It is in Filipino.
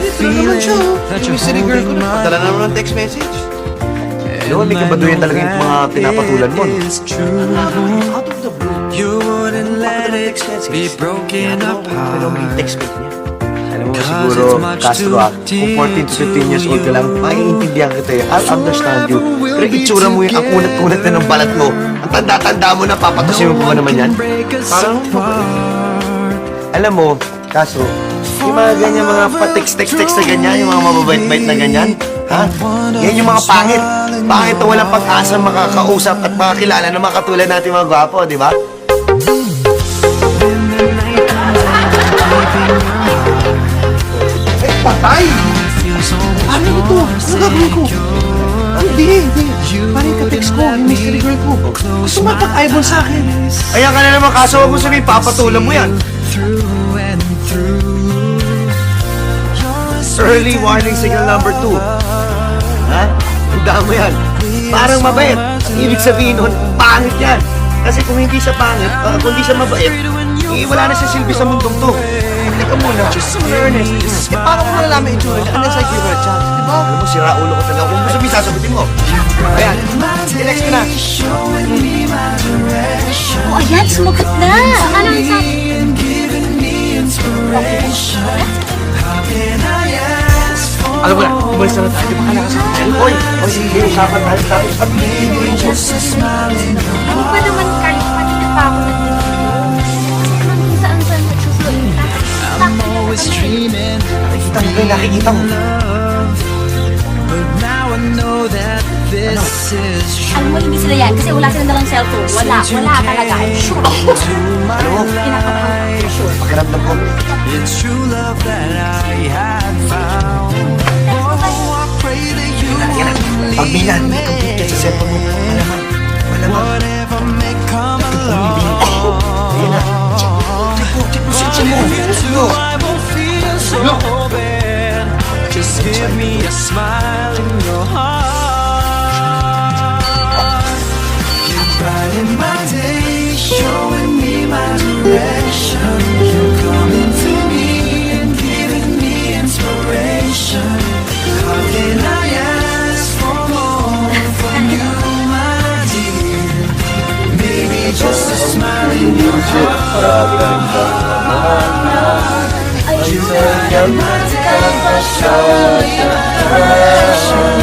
Ito na naman siya, oh. Yung mystery girl ko na. Padala na naman ng text message. Ano, may kabaduyan talaga yung mga pinapatulan mo. No? Out of the blue. You wouldn't let it be broken Pero may apart. text message niya. Alam mo siguro, Castro, kung 14 to 15 years old ka lang, maiintindihan kita eh. I'll understand you. Pero itsura mo yung ang kunat-kunat na ng balat mo. Ang tanda-tanda mo na papatusin mo pa ba naman yan? Parang, alam mo, Castro, yung mga ganyan, mga pa-text-text na ganyan, yung mga mababait-bait na ganyan, ha? Yan yung mga pangit. Pangit na walang pag-asa makakausap at makakilala ng mga katulad natin mga gwapo, di ba? Patay! Ano ito? Ano gagawin ko? Hindi. Parang ka-text ko, yung mystery girl ko. Gusto mapag-eyeball sa akin. Ayan ka na naman, kaso huwag mo sabihin, papatulan mo yan. Early warning signal number 2. Ha? Tandaan mo yan. Parang mabait. Ibig sabihin nun, pangit yan. Kasi kung hindi siya pangit, kung hindi siya mabait, wala na siya silbi sa mundong to. Teka muna, Ernest, paano mo nalaman itsura niya? Unless I give her a chance, di ba? Alam mo, sira ulo ko talaga. Kung gusto mo, sasagutin mo. Ayan, tinext ko na. Oh, ayan, sumagot na. Ano ang sabi? Alam mo na, umalis na tayo. Di ba ka nakasabihin? Hoy, sige, usapan tayo. Tapos sabihin mo yung Ano ba naman, Carl? Kanina pa ako nandito. Kasi naman kung saan-saan nagsusulit. I'm always dreaming nakikita mo kayo, nakikita mo. but now I know that this is Alam mo, hindi sila yan kasi wala silang dalang cellphone. Wala talaga. I'm sure. Ano mo? Pinakabahan ko, sure. Pakiramdam ko. it's true love that I had found. Oh, I pray that you wouldn't Pag leave bilan, may computer sa cellphone mo. Malaman. Malaman. whatever may come along. Ayan na. Check mo, check mo. I won't feel so bad. Just give me a smile in your heart. You brighten my day, showing me my direction. You're coming to me and giving me inspiration. How can I ask for more from you, my dear? Maybe just a smile in your heart. You brighten my day by showing me my direction.